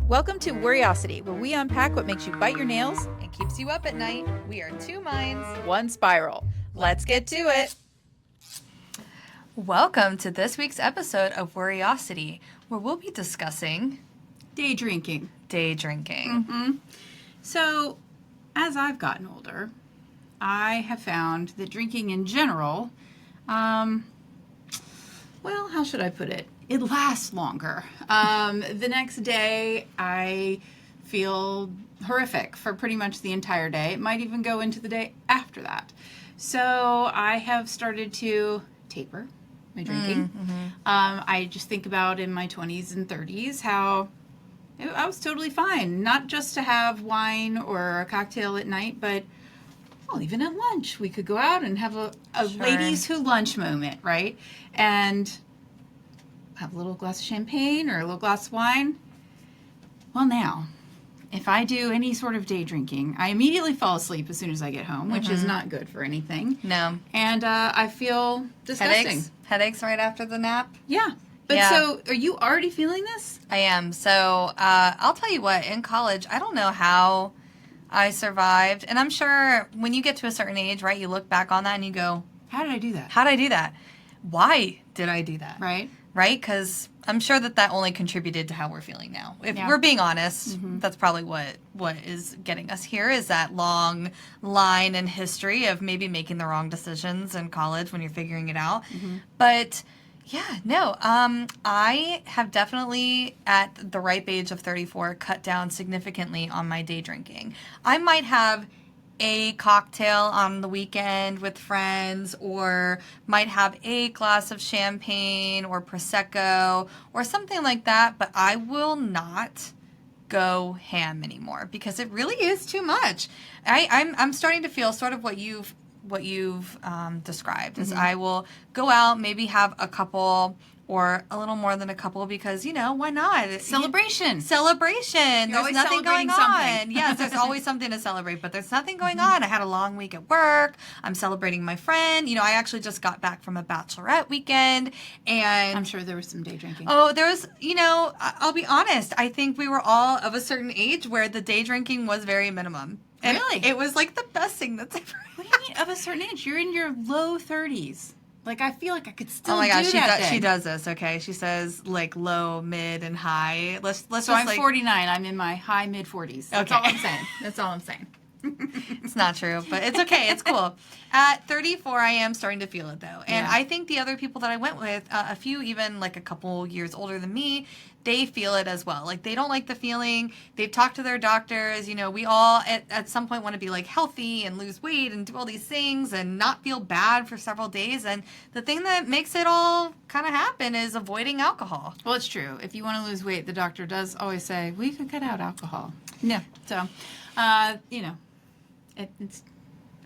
Welcome to Worriosity, where we unpack what makes you bite your nails and keeps you up at night. We are two minds, one spiral. Let's get to it. Welcome to this week's episode of Worriosity, where we'll be discussing day drinking. So, as I've gotten older, I have found that drinking in general, well, how should I put it? It lasts longer. The next day, I feel horrific for pretty much the entire day. It might even go into the day after that. So I have started to taper my drinking. I just think about in my 20s and 30s how I was totally fine. Not just to have wine or a cocktail at night, but well, even at lunch. We could go out and have a ladies who lunch moment, right? And have a little glass of champagne or a little glass of wine. Well, now, if I do any sort of day drinking, I immediately fall asleep as soon as I get home, which is not good for anything. No. And I feel disgusting. Headaches right after the nap. Yeah. But so, are you already feeling this? I am. So, I'll tell you what, in college, I don't know how I survived. And I'm sure when you get to a certain age, right, you look back on that and you go, How did I do that? how did I do that? Why did I do that? Right? Right? Because I'm sure that only contributed to how we're feeling now. If we're being honest, that's probably what is getting us here, is that long line and history of maybe making the wrong decisions in college when you're figuring it out. But yeah, no, I have definitely, at the ripe age of 34, cut down significantly on my day drinking. I might have a cocktail on the weekend with friends, or might have a glass of champagne or Prosecco or something like that, but I will not go ham anymore because it really is too much. I'm starting to feel sort of what you've described, is I will go out, maybe have a couple or a little more than a couple because, why not? Celebration. There's nothing going on. Something. Yes, there's always something to celebrate, but there's nothing going on. I had a long week at work. I'm celebrating my friend. I actually just got back from a bachelorette weekend, and I'm sure there was some day drinking. Oh, there was, I'll be honest. I think we were all of a certain age where the day drinking was very minimum. And really? It was like the best thing that's ever What do you mean of a certain age? You're in your low 30s. Like, I feel like I could still Oh my gosh, that she does this, okay? She says, like, low, mid, and high. Let's So just, I'm like, 49. I'm in my high mid-40s. That's Okay. all I'm saying. That's all I'm saying. It's not true, but it's okay. It's cool. At 34, I am starting to feel it, though. And Yeah. I think the other people that I went with, a few even, like, a couple years older than me, they feel it as well. Like, they don't like the feeling. They've talked to their doctors. We all, at some point, want to be, like, healthy and lose weight and do all these things and not feel bad for several days. And the thing that makes it all kind of happen is avoiding alcohol. Well, it's true. If you want to lose weight, the doctor does always say, well, you can cut out alcohol. Yeah. So, it's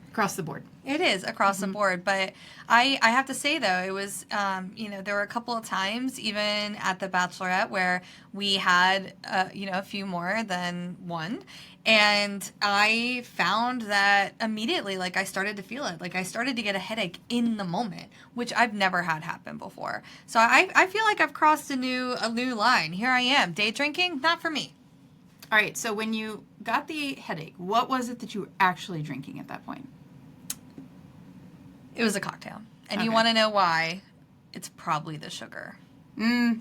across the board. It is across the board, but I have to say, though, it was, there were a couple of times, even at the Bachelorette, where we had, a few more than one, and I found that immediately, like, I started to feel it. Like, I started to get a headache in the moment, which I've never had happen before. So I feel like I've crossed a new line. Here I am. Day drinking, not for me. All right. So when you got the headache, what was it that you were actually drinking at that point? It was a cocktail. And you Okay. want to know why? It's probably the sugar.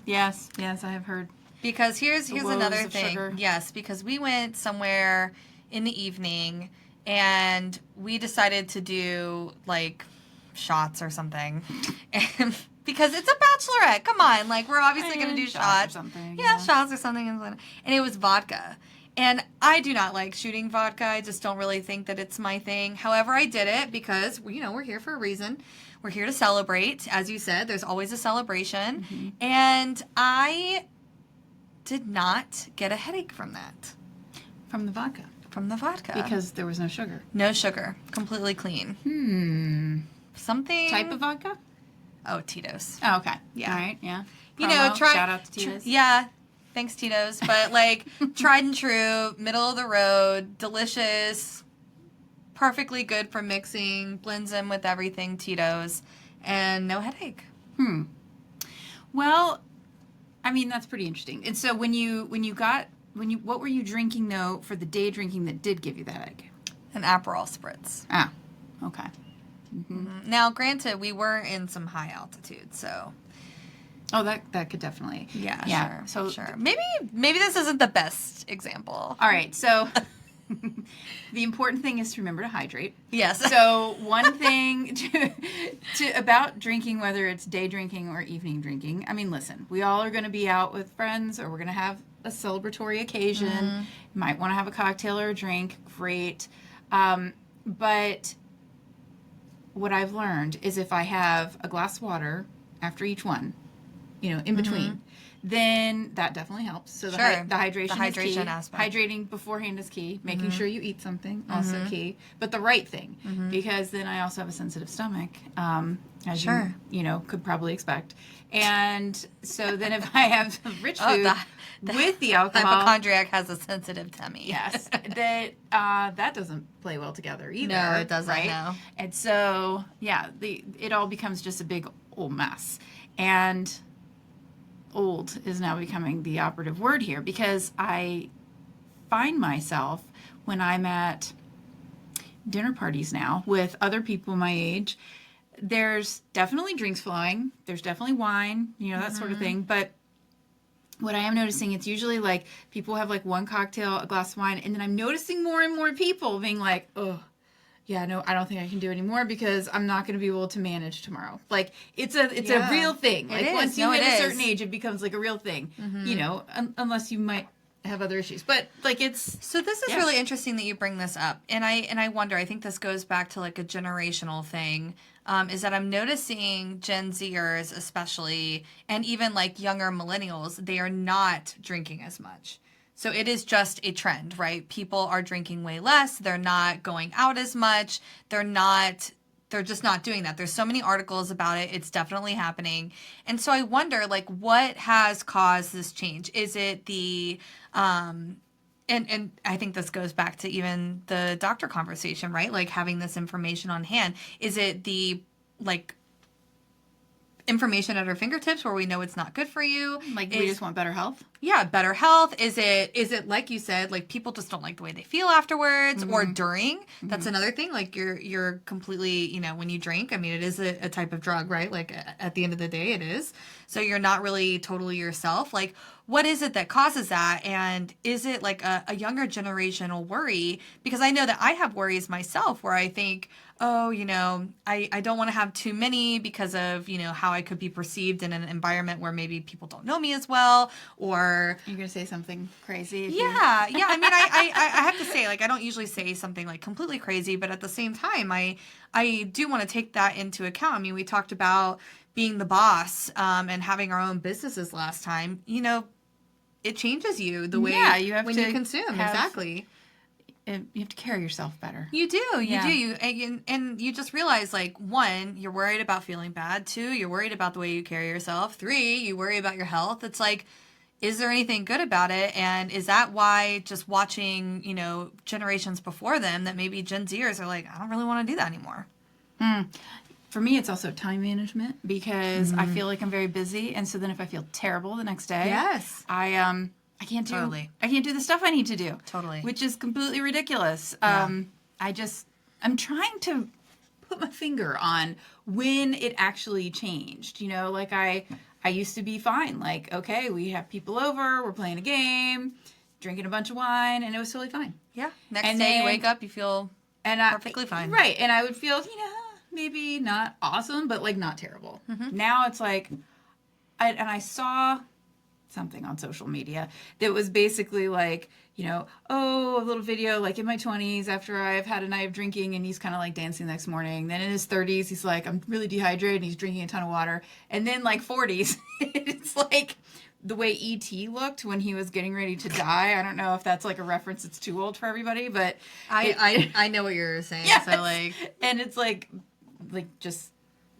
Yes, I have heard. Because here's woes another of thing. sugar. Yes, because we went somewhere in the evening and we decided to do, like, shots or something. And because it's a bachelorette. Come on. Like, we're obviously going to do shots. or something. Yeah, shots or something. And it was vodka. And I do not like shooting vodka. I just don't really think that it's my thing. However, I did it because, we're here for a reason. We're here to celebrate. As you said, there's always a celebration. And I did not get a headache from that. From the vodka. From the vodka. Because there was no sugar. No sugar. Completely clean. Something. Type of vodka? Oh, Tito's. Oh, okay. Yeah. All right, yeah. Try. Shout out to Tito's. Yeah. Thanks, Tito's. But, like, tried and true, middle of the road, delicious, perfectly good for mixing, blends in with everything, Tito's, and no headache. Well, I mean, that's pretty interesting. And so when you got what were you drinking though for the day drinking that did give you the headache? An Aperol Spritz. Ah, okay. Now, granted, we were in some high altitude, so Oh, that could definitely. yeah, So sure. Maybe this isn't the best example. all right. So the important thing is to remember to hydrate. Yes. So one thing about drinking, whether it's day drinking or evening drinking. I mean, listen, we all are going to be out with friends, or we're going to have a celebratory occasion. You might want to have a cocktail or a drink. Great. But what I've learned is if I have a glass of water after each one, in between, then that definitely helps. So the hydration is key. Aspect. Hydrating beforehand is key. Making sure you eat something, also key. But the right thing, because then I also have a sensitive stomach, as you could probably expect. And so then if I have rich food with the alcohol, hypochondriac has a sensitive tummy. yes, that doesn't play well together either. No, it doesn't. Right? No. And so it all becomes just a big old mess. And old is now becoming the operative word here, because I find myself when I'm at dinner parties now with other people my age, there's definitely drinks flowing, there's definitely wine, that sort of thing, but what I am noticing, it's usually like people have like one cocktail, a glass of wine, and then I'm noticing more and more people being like, oh, yeah, no, I don't think I can do anymore because I'm not going to be able to manage tomorrow. Like it's a real thing. Like once you hit a certain age, it becomes like a real thing. Unless you might have other issues. But like so this is really interesting that you bring this up, and I wonder. I think this goes back to like a generational thing. Is that I'm noticing Gen Zers especially, and even like younger millennials, they are not drinking as much. So it is just a trend, right? People are drinking way less. They're not going out as much. They're just not doing that. There's so many articles about it. It's definitely happening. And so I wonder, like, what has caused this change? Is it the, and I think this goes back to even the doctor conversation, right? Like having this information on hand. Is it the, like, information at our fingertips where we know it's not good for you? Like we just want better health? Yeah, better health. Is it like you said, like people just don't like the way they feel afterwards or during? That's another thing. Like you're completely, when you drink, I mean, it is a type of drug, right? Like at the end of the day, it is. So you're not really totally yourself. Like what is it that causes that? And is it like a younger generational worry? Because I know that I have worries myself where I think, oh, I don't want to have too many because of, how I could be perceived in an environment where maybe people don't know me as well, or you're going to say something crazy. Yeah. I mean, I have to say, like, I don't usually say something like completely crazy, but at the same time, I do want to take that into account. I mean, we talked about being the boss and having our own businesses last time. It changes you the way you have when to you consume. Exactly. You have to carry yourself better. You do. And you just realize, like, 1, you're worried about feeling bad. 2, you're worried about the way you carry yourself. 3, you worry about your health. It's like, is there anything good about it? And is that why just watching, generations before them that maybe Gen Zers are like, I don't really want to do that anymore? For me, it's also time management because I feel like I'm very busy. And so then if I feel terrible the next day, I can't do I can't do the stuff I need to do. Totally. Which is completely ridiculous. Yeah. I'm trying to put my finger on when it actually changed. Like I used to be fine. Like, okay, we have people over, we're playing a game, drinking a bunch of wine, and it was totally fine. Yeah. Next day you wake up, you feel perfectly fine. Right. And I would feel, maybe not awesome, but like not terrible. Now it's like, I saw something on social media that was basically like, a little video like in my 20s after I've had a night of drinking, and he's kind of like dancing the next morning. Then in his 30s, he's like, I'm really dehydrated, and he's drinking a ton of water. And then like 40s, it's like the way E.T. looked when he was getting ready to die. I don't know if that's like a reference that's too old for everybody, but I know what you're saying. Yes. So like, and it's like just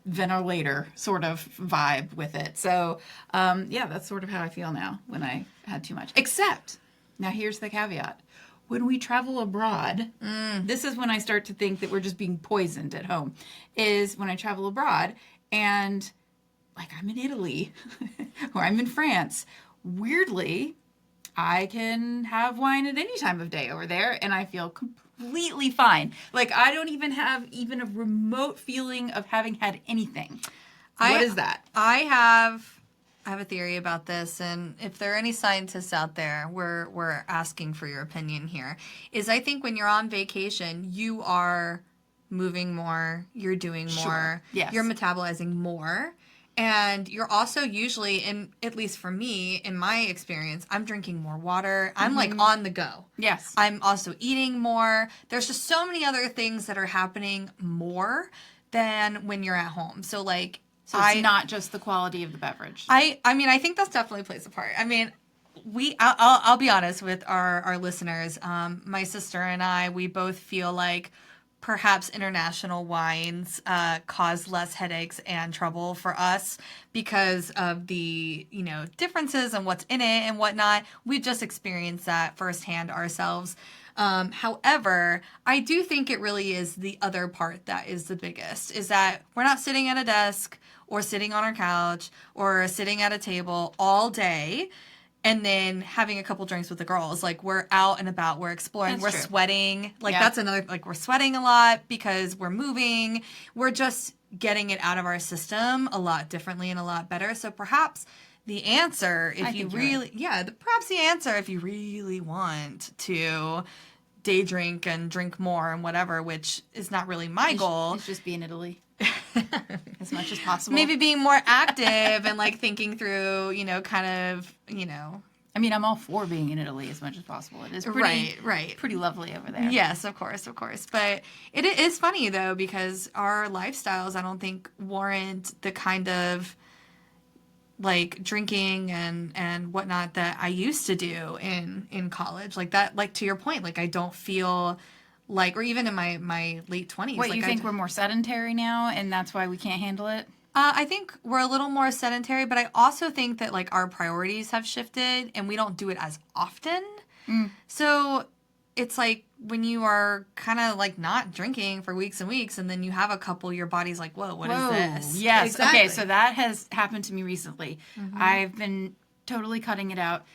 ventilator sort of vibe with it. So, that's sort of how I feel now when I had too much. Except, now here's the caveat. When we travel abroad, this is when I start to think that we're just being poisoned at home, is when I travel abroad and like I'm in Italy or I'm in France. Weirdly, I can have wine at any time of day over there, and I feel completely fine. Like, I don't even have even a remote feeling of having had anything. What is that? I have a theory about this, and if there are any scientists out there, we're asking for your opinion here. Is I think when you're on vacation, you are moving more, you're doing more, Sure. Yes. you're metabolizing more. And you're also usually, in at least for me, in my experience, I'm drinking more water. I'm like on the go. Yes. I'm also eating more. There's just so many other things that are happening more than when you're at home. So like, So it's not just the quality of the beverage. I mean, I think that's definitely plays a part. I mean, I'll be honest with our listeners. My sister and I, we both feel like perhaps international wines cause less headaches and trouble for us because of the, differences and what's in it and whatnot. We've just experienced that firsthand ourselves. However, I do think it really is the other part that is the biggest, is that we're not sitting at a desk or sitting on our couch or sitting at a table all day and then having a couple drinks with the girls. Like, we're out and about, we're exploring, That's we're true. sweating. Like, Yeah. that's another, like, we're sweating a lot because we're moving. We're just getting it out of our system a lot differently and a lot better. So perhaps the answer, if you really, perhaps the answer, if you really want to day drink and drink more and whatever, which is not really my goal. It's just be in Italy as much as possible. Maybe being more active and like thinking through, I mean, I'm all for being in Italy as much as possible. It is pretty, right. pretty lovely over there. Yes, of course. But it is funny though, because our lifestyles, I don't think, warrant the kind of like drinking and whatnot that I used to do in college. Like that, like to your point, like I don't feel like, or even in my late 20s. What, like you think we're more sedentary now and that's why we can't handle it? I think we're a little more sedentary, but I also think that like our priorities have shifted and we don't do it as often. So it's like when you are kind of like not drinking for weeks and weeks and then you have a couple, your body's like, whoa, what is this? Yes. Exactly. Okay, so that has happened to me recently. I've been totally cutting it out.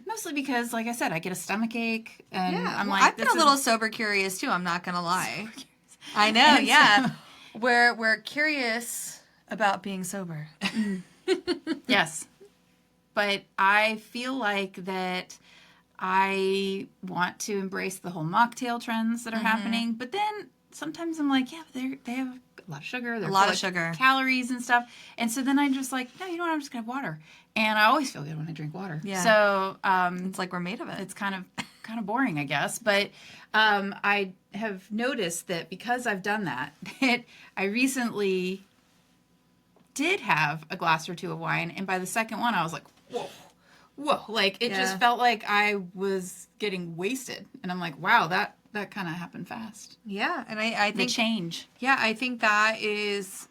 Mostly because, like I said, I get a stomach ache, and I'm like, I've been a little sober curious too. I'm not gonna lie. I know, yeah. We're curious about being sober. Yes, but I feel like that I want to embrace the whole mocktail trends that are happening, but then sometimes I'm like, yeah, but they have a lot of sugar, they're A lot full of sugar. calories and stuff, and so then I'm just like, no, you know what? I'm just gonna have water, and I always feel good when I drink water. Yeah. So It's like we're made of it. it's kind of boring, I guess. But I have noticed that because I've done that, that I recently did have a glass or two of wine, and by the second one, I was like, whoa, like it just felt like I was getting wasted, and I'm like, wow, that kind of happened fast. Yeah, and I The think change. Yeah, I think that's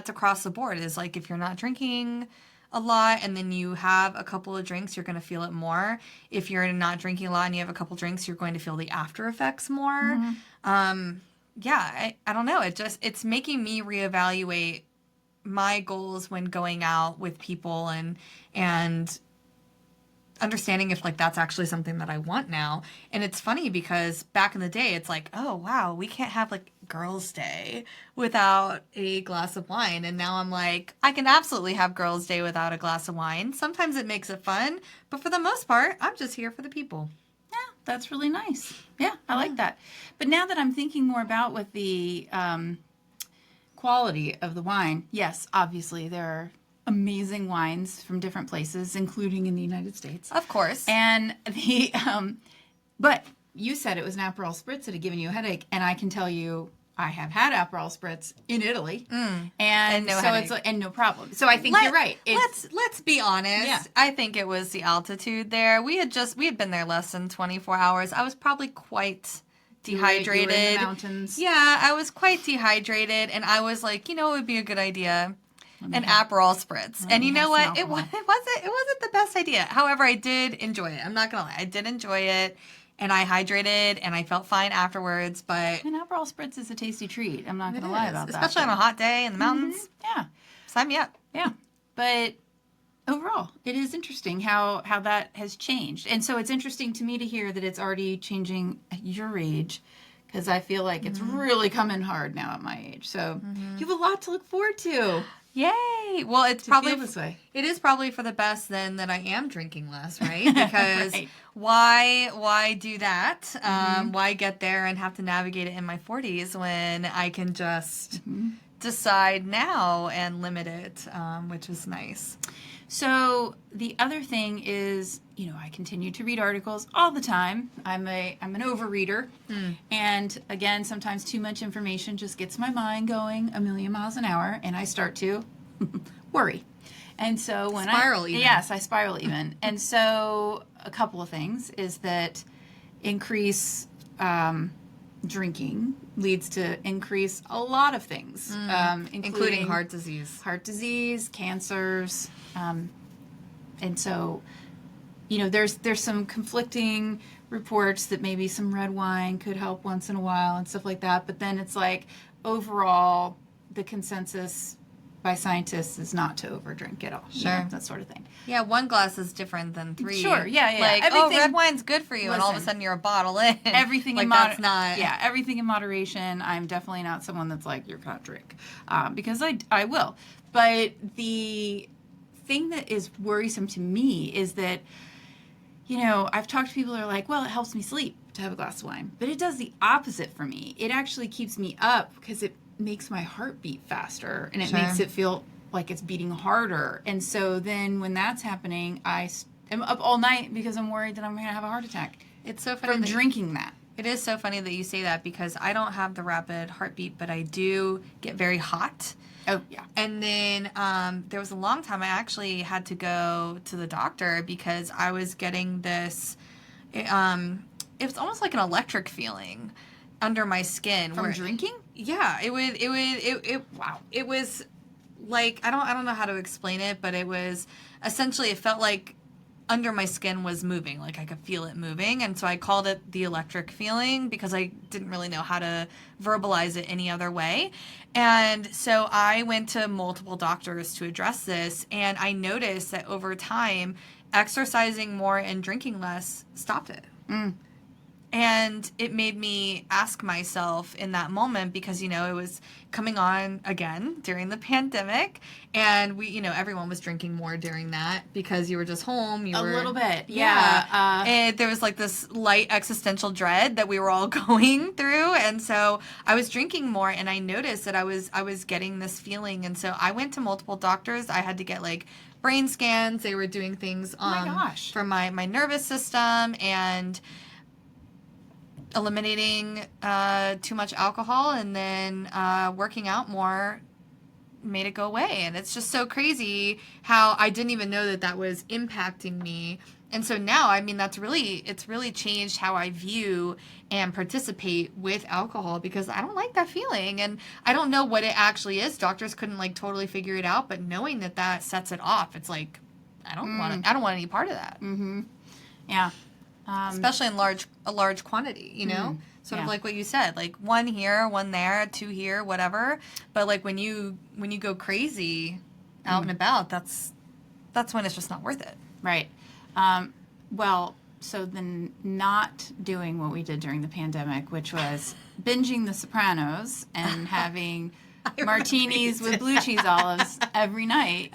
across the board. Is like if you're not drinking a lot and then you have a couple of drinks, you're going to feel it more. If you're not drinking a lot and you have a couple drinks, you're going to feel the after effects more. I don't know. It's making me reevaluate my goals when going out with people and understanding if like that's actually something that I want now. And it's funny because back in the day it's like, oh wow, we can't have like girls' day without a glass of wine. And now I'm like, I can absolutely have girls' day without a glass of wine. Sometimes it makes it fun, but for the most part, I'm just here for the people. Yeah, that's really nice. Yeah, I like that. But now that I'm thinking more about with the quality of the wine, yes, obviously there are amazing wines from different places, including in the United States. Of course. And the but you said it was an Aperol Spritz that had given you a headache, and I can tell you I have had Aperol Spritz in Italy, and no so headache. it's and no problem. So I think you're right. Let's be honest. Yeah. I think it was the altitude there. We had been there less than 24 hours. I was probably quite dehydrated. You were in the mountains. Yeah, I was quite dehydrated, and I was like, it would be a good idea. An Aperol Spritz. And you know what? It wasn't the best idea. However, I did enjoy it. I'm not going to lie. I did enjoy it. And I hydrated and I felt fine afterwards, but An Aperol Spritz is a tasty treat. I'm not going to lie about that. especially on a hot day in the mountains. Yeah. Sign me up. Yeah. But overall, it is interesting how that has changed. And so it's interesting to me to hear that it's already changing at your age, because I feel like it's really coming hard now at my age. So you have a lot to look forward to. Yay! Well, it's To probably feel this way. It is probably for the best then that I am drinking less, right? Because Right. why do that? Why get there and have to navigate it in my 40s when I can just decide now and limit it, which is nice. So the other thing is, I continue to read articles all the time. I'm an overreader, and again, sometimes too much information just gets my mind going a million miles an hour, and I start to worry. And so when Spiral even. Yes, I spiral even. And so a couple of things is that increase drinking leads to increase a lot of things, Including heart disease. Cancers, and so there's some conflicting reports that maybe some red wine could help once in a while and stuff like that, but then it's like overall the consensus by scientists is not to overdrink at all. Sure. That sort of thing. Yeah, one glass is different than three. Sure, yeah. Like, Everything, red wine's good for you, and all of a listen, sudden you're a bottle in. everything like in that's not. Yeah, everything in moderation. I'm definitely not someone that's like, you're gonna drink, because I will. But the thing that is worrisome to me is that, I've talked to people who are like, well, it helps me sleep to have a glass of wine, but it does the opposite for me. It actually keeps me up because it makes my heart beat faster, and it makes it feel like it's beating harder. And so then when that's happening, I am up all night because I'm worried that I'm going to have a heart attack. It's so funny from drinking that. It is so funny that you say that, because I don't have the rapid heartbeat, but I do get very hot. Oh, yeah. And then there was a long time I actually had to go to the doctor because I was getting this, it was almost like an electric feeling under my skin. From drinking? Yeah, wow. It was like, I don't know how to explain it, but it was essentially, it felt like under my skin was moving, like I could feel it moving. And so I called it the electric feeling because I didn't really know how to verbalize it any other way. And so I went to multiple doctors to address this, and I noticed that over time, exercising more and drinking less stopped it. And it made me ask myself in that moment, because, it was coming on again during the pandemic, and we, everyone was drinking more during that because you were just home. A little bit. Yeah. And there was like this light existential dread that we were all going through. And so I was drinking more, and I noticed that I was getting this feeling. And so I went to multiple doctors. I had to get like brain scans. They were doing things for my nervous system, and eliminating too much alcohol, and then working out more made it go away. And it's just so crazy how I didn't even know that was impacting me. And so now, it's really changed how I view and participate with alcohol, because I don't like that feeling, and I don't know what it actually is. Doctors couldn't like totally figure it out, but knowing that sets it off, it's like I don't want any part of that. Yeah. Especially in a large quantity, sort of like what you said, like one here, one there, two here, whatever. But like when you go crazy out and about, that's when it's just not worth it. Right. Well, so then not doing what we did during the pandemic, which was binging The Sopranos and having martinis with blue cheese olives every night.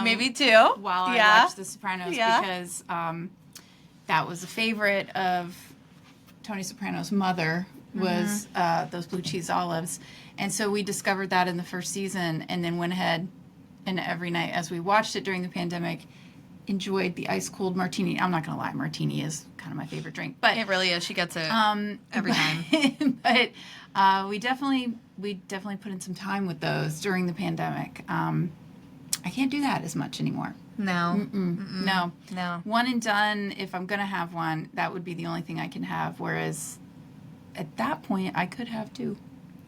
Maybe two. While I watched The Sopranos, because that was a favorite of Tony Soprano's mother, was those blue cheese olives. And so we discovered that in the first season, and then went ahead and every night as we watched it during the pandemic, enjoyed the ice cold martini. I'm not going to lie, martini is kind of my favorite drink. But it really is. She gets it every time. But we definitely put in some time with those during the pandemic. I can't do that as much anymore. No. No. One and done. If I'm going to have one, that would be the only thing I can have. Whereas at that point, I could have two.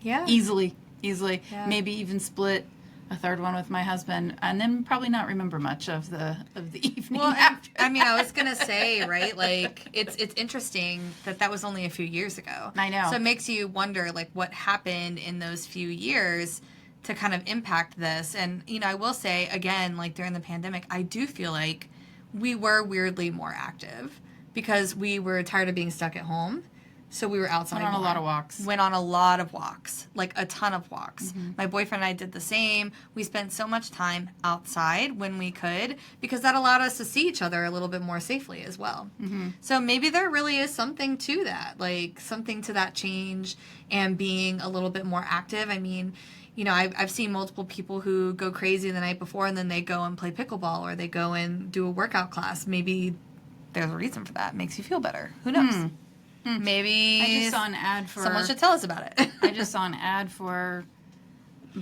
Yeah. Easily. Yeah. Maybe even split a third one with my husband, and then probably not remember much of the evening after. I was going to say, right, like, it's interesting that was only a few years ago. I know. So it makes you wonder, like, what happened in those few years kind of impact this. And, you know, I will say, again, like during the pandemic, I do feel like we were weirdly more active because we were tired of being stuck at home. So we were outside. Went on a lot of walks. Went on a lot of walks, like a ton of walks. My boyfriend and I did the same. We spent so much time outside when we could because that allowed us to see each other a little bit more safely as well. So maybe there really is something to that, like something to that change and being a little bit more active. I mean, you know, I've seen multiple people who go crazy the night before and then they go and play pickleball or they go and do a workout class. Maybe there's a reason for that. It makes you feel better. Who knows? Maybe I just saw an ad for... someone should tell us about it. I just saw an ad for,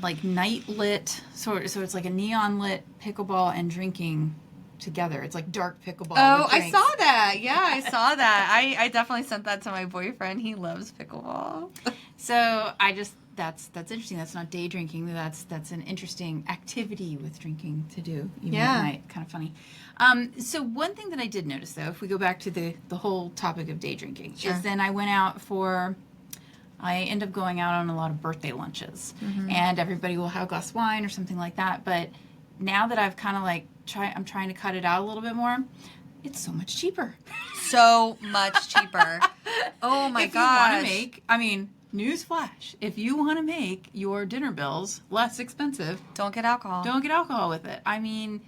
like, night lit, so it's like a neon lit pickleball and drinking together. It's like dark pickleball. Oh, with I drinks. saw that. Yeah, I saw that. I definitely sent that to my boyfriend. He loves pickleball. So I just... That's interesting. That's not day drinking. That's an interesting activity with drinking to do even at night. Kind of funny. So one thing that I did notice, though, if we go back to the whole topic of day drinking, is then I went out I end up going out on a lot of birthday lunches, and everybody will have a glass of wine or something like that. But now that I've kind of like I'm trying to cut it out a little bit more, it's so much cheaper. So much cheaper. Oh my If you want gosh. to make, I mean, newsflash, if you want to make your dinner bills less expensive, Don't get alcohol. don't get alcohol with it. I mean,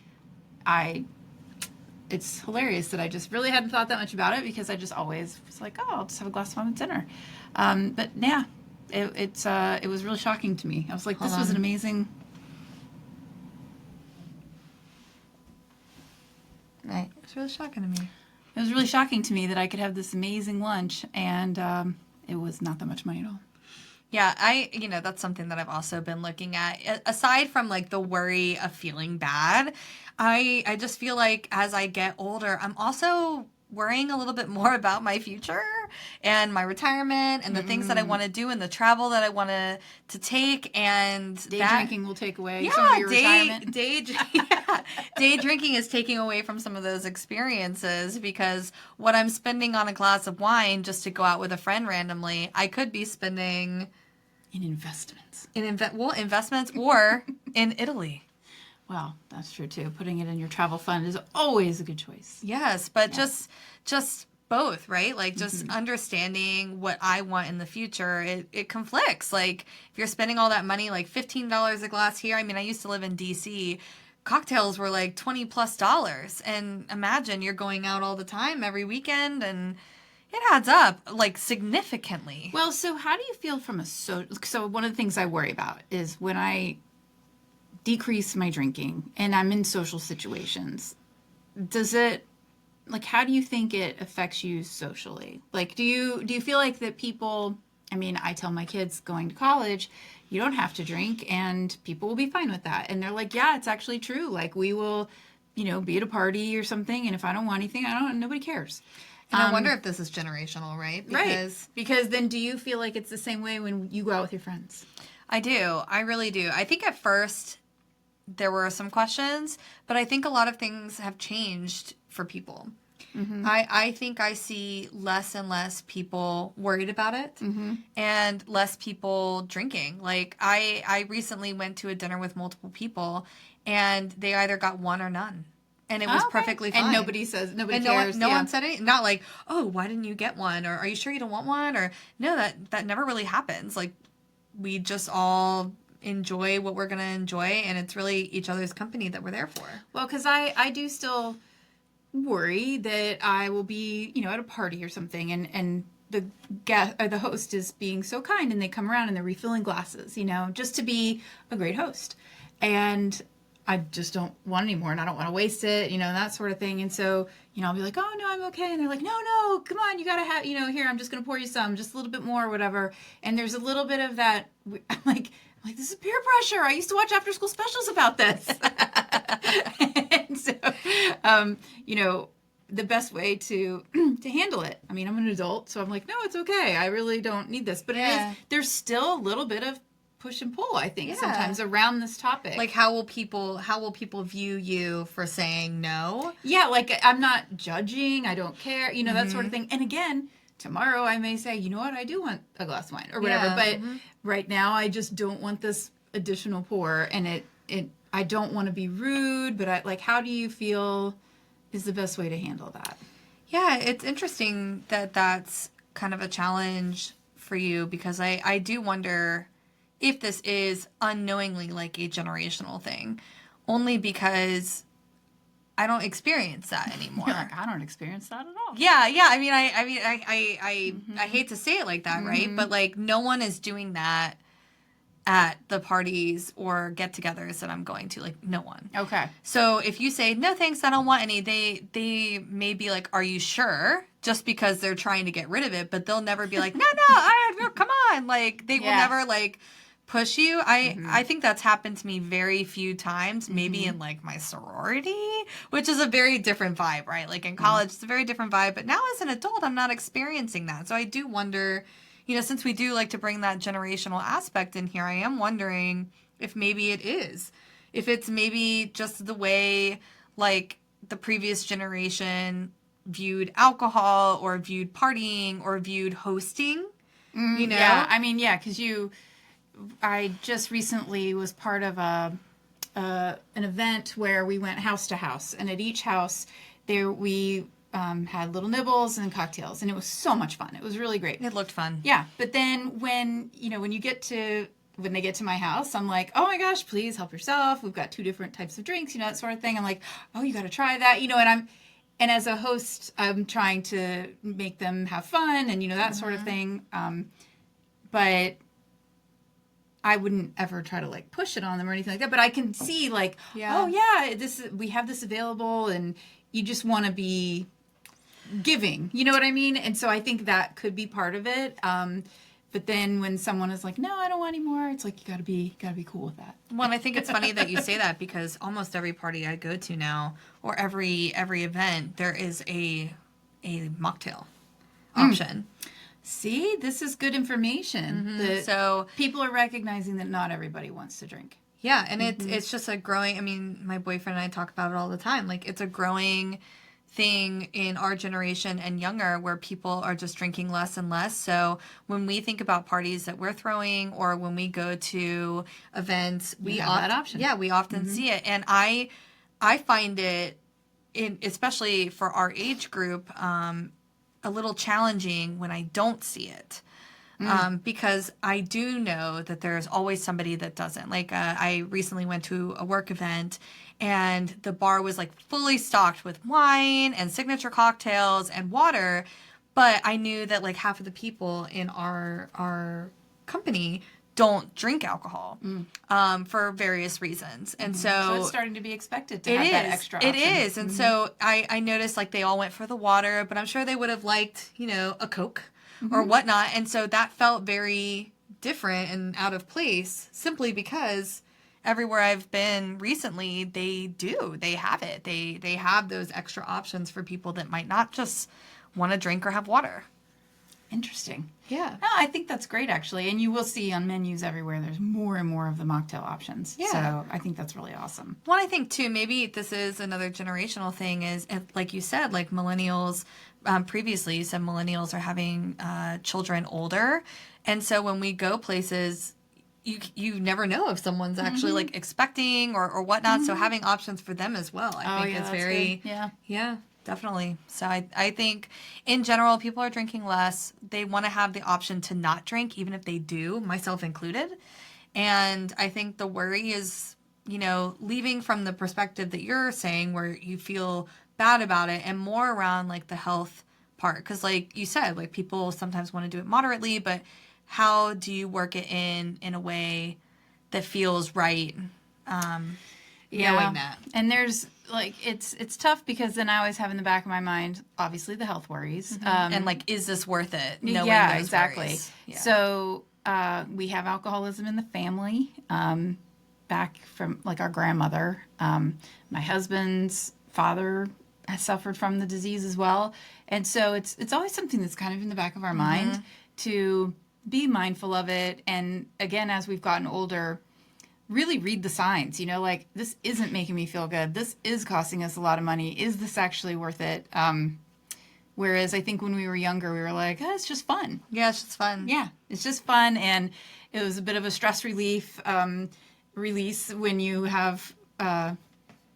it's hilarious that I just really hadn't thought that much about it because I just always was like, oh, I'll just have a glass of wine with dinner. But yeah, it was really shocking to me. I was like, this was an amazing. Right. It's really shocking to me. It was really shocking to me that I could have this amazing lunch and it was not that much money at all. Yeah, that's something that I've also been looking at. Aside from like the worry of feeling bad, I just feel like as I get older, I'm also worrying a little bit more about my future and my retirement and the things that I want to do and the travel that I want to take and Day drinking will take away some of your retirement. Day drinking is taking away from some of those experiences because what I'm spending on a glass of wine just to go out with a friend randomly, I could be spending In investments. investments or in Italy. Well, that's true too. Putting it in your travel fund is always a good choice. Yes, but just both, right? Like just understanding what I want in the future, it conflicts. Like if you're spending all that money, like $15 a glass here. I mean, I used to live in DC. Cocktails were like $20+. And imagine you're going out all the time every weekend and it adds up like significantly. Well, so how do you feel from so one of the things I worry about is when I decrease my drinking and I'm in social situations, how do you think it affects you socially? Like, do you feel like that people, I mean, I tell my kids going to college, you don't have to drink and people will be fine with that. And they're like, yeah, it's actually true. Like we will, be at a party or something. And if I don't want anything, nobody cares. And I wonder if this is generational, right? Because then do you feel like it's the same way when you go out with your friends? I do. I really do. I think at first there were some questions, but I think a lot of things have changed for people. I think I see less and less people worried about it and less people drinking. Like I recently went to a dinner with multiple people and they either got one or none. And it was perfectly fine. And nobody cares. No one said anything. Not like, oh, why didn't you get one? Or are you sure you don't want one? Or no, that never really happens. Like we just all enjoy what we're going to enjoy. And it's really each other's company that we're there for. Well, because I do still worry that I will be, at a party or something and the guest or the host is being so kind and they come around and they're refilling glasses, just to be a great host. And I just don't want any more and I don't want to waste it, that sort of thing. And so, I'll be like, oh, no, I'm okay. And they're like, no, come on, you got to have, here, I'm just going to pour you some, just a little bit more or whatever. And there's a little bit of that, I'm like, this is peer pressure. I used to watch after school specials about this. And so, the best way to handle it. I mean, I'm an adult, so I'm like, no, it's okay. I really don't need this. But there's still a little bit of push and pull, I think, sometimes around this topic. Like how will people view you for saying no? Yeah, like I'm not judging, I don't care, that sort of thing. And again, tomorrow I may say, you know what, I do want a glass of wine or whatever. But right now I just don't want this additional pour, and I don't want to be rude, but how do you feel is the best way to handle that? Yeah, it's interesting that that's kind of a challenge for you, because I do wonder if this is unknowingly like a generational thing, only because I don't experience that anymore. You're like, I don't experience that at all. Yeah. I mean, I hate to say it like that, right? But like, no one is doing that at the parties or get-togethers that I'm going to. Like, no one. Okay. So if you say no thanks, I don't want any, they may be like, are you sure? Just because they're trying to get rid of it, but they'll never be like, no, come on. Like, they will never like push you. I think that's happened to me very few times, maybe in like my sorority, which is a very different vibe, right? Like in college, it's a very different vibe, but now as an adult, I'm not experiencing that. So I do wonder, since we do like to bring that generational aspect in here, I am wondering if maybe it is. If it's maybe just the way like the previous generation viewed alcohol or viewed partying or viewed hosting, Yeah, I mean, yeah, because I just recently was part of an event where we went house to house, and at each house we had little nibbles and cocktails, and it was so much fun. It was really great. It looked fun. Yeah, but then when they get to my house, I'm like, oh my gosh, please help yourself. We've got 2 different types of drinks, that sort of thing. I'm like, oh, you got to try that, and as a host, I'm trying to make them have fun and that sort of thing. But I wouldn't ever try to like push it on them or anything like that. But I can see like, oh yeah, we have this available, and you just want to be giving. You know what I mean? And so I think that could be part of it. But then when someone is like, no, I don't want any more, it's like you gotta be cool with that. Well, I think it's funny that you say that, because almost every party I go to now, or every event, there is a mocktail option. See, this is good information. So people are recognizing that not everybody wants to drink. Yeah, and it's just a growing, I mean, my boyfriend and I talk about it all the time. Like, it's a growing thing in our generation and younger, where people are just drinking less and less. So when we think about parties that we're throwing, or when we go to events, we have that option. Yeah, we often see it. And I find it, especially for our age group, a little challenging when I don't see it. Because I do know that there's always somebody that doesn't. Like, I recently went to a work event, and the bar was like fully stocked with wine and signature cocktails and water, but I knew that like half of the people in our company don't drink alcohol for various reasons. And so it's starting to be expected to have that extra option. It is. And so I noticed like they all went for the water, but I'm sure they would have liked, a Coke or whatnot. And so that felt very different and out of place, simply because everywhere I've been recently, they have it. They have those extra options for people that might not just want to drink or have water. Interesting. Yeah. No, I think that's great, actually. And you will see on menus everywhere, there's more and more of the mocktail options. Yeah. So I think that's really awesome. Well, I think, too, maybe this is another generational thing is, like you said, like millennials, previously you said millennials are having children older. And so when we go places, you never know if someone's actually like expecting or whatnot. So having options for them as well, I think is very, good. Yeah, definitely. So I think in general, people are drinking less. They want to have the option to not drink, even if they do, myself included. And I think the worry is, leaving from the perspective that you're saying, where you feel bad about it, and more around like the health part. Because like you said, like people sometimes want to do it moderately, but how do you work it in a way that feels right? Knowing that. And there's like, it's tough, because then I always have in the back of my mind, obviously, the health worries. And like, is this worth it? Knowing those exactly. worries? Yeah. So we have alcoholism in the family, back from like our grandmother. My husband's father has suffered from the disease as well. And so it's always something that's kind of in the back of our mind to be mindful of it. And again, as we've gotten older, really read the signs, like, this isn't making me feel good. This is costing us a lot of money. Is this actually worth it? Whereas I think when we were younger, we were like, oh, it's just fun. Yeah, it's just fun. Yeah, it's just fun, and it was a bit of a stress release when you have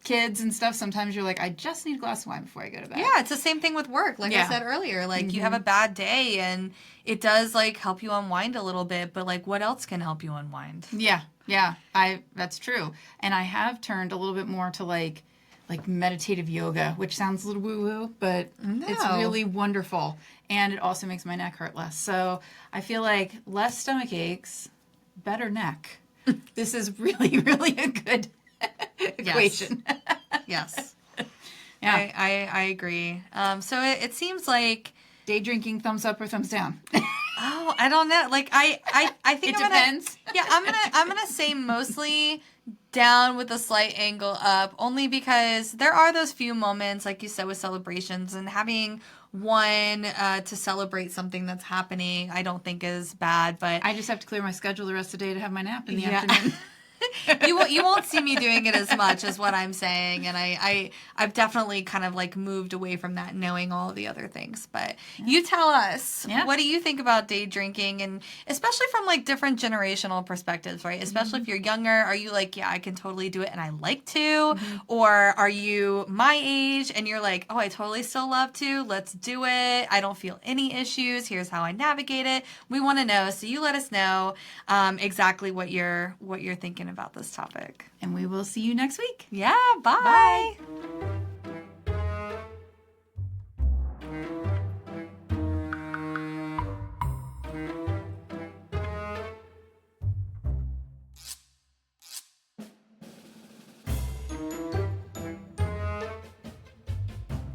kids and stuff. Sometimes you're like, I just need a glass of wine before I go to bed. Yeah, it's the same thing with work. Like I said earlier, like you have a bad day and it does like help you unwind a little bit, but like what else can help you unwind? Yeah, that's true. And I have turned a little bit more to like meditative yoga, which sounds a little woo-woo, but it's really wonderful. And it also makes my neck hurt less. So I feel like less stomach aches, better neck. This is really, really a good equation. Yes. Yeah. I agree. So it seems like Day drinking, thumbs up or thumbs down? oh, I don't know. Like I think It I'm depends. I'm gonna say mostly down with a slight angle up, only because there are those few moments, like you said, with celebrations, and having one to celebrate something that's happening, I don't think is bad. But I just have to clear my schedule the rest of the day to have my nap in the afternoon. you won't see me doing it as much as what I'm saying, and I've definitely kind of like moved away from that, knowing all the other things. But you tell us, what do you think about day drinking, and especially from like different generational perspectives, right? Especially if you're younger, are you like, yeah, I can totally do it and I like to, or are you my age and you're like, oh, I totally still love to, let's do it, I don't feel any issues, here's how I navigate it. We want to know, so you let us know exactly what you're thinking about this topic. And we will see you next week. Yeah, bye. Bye.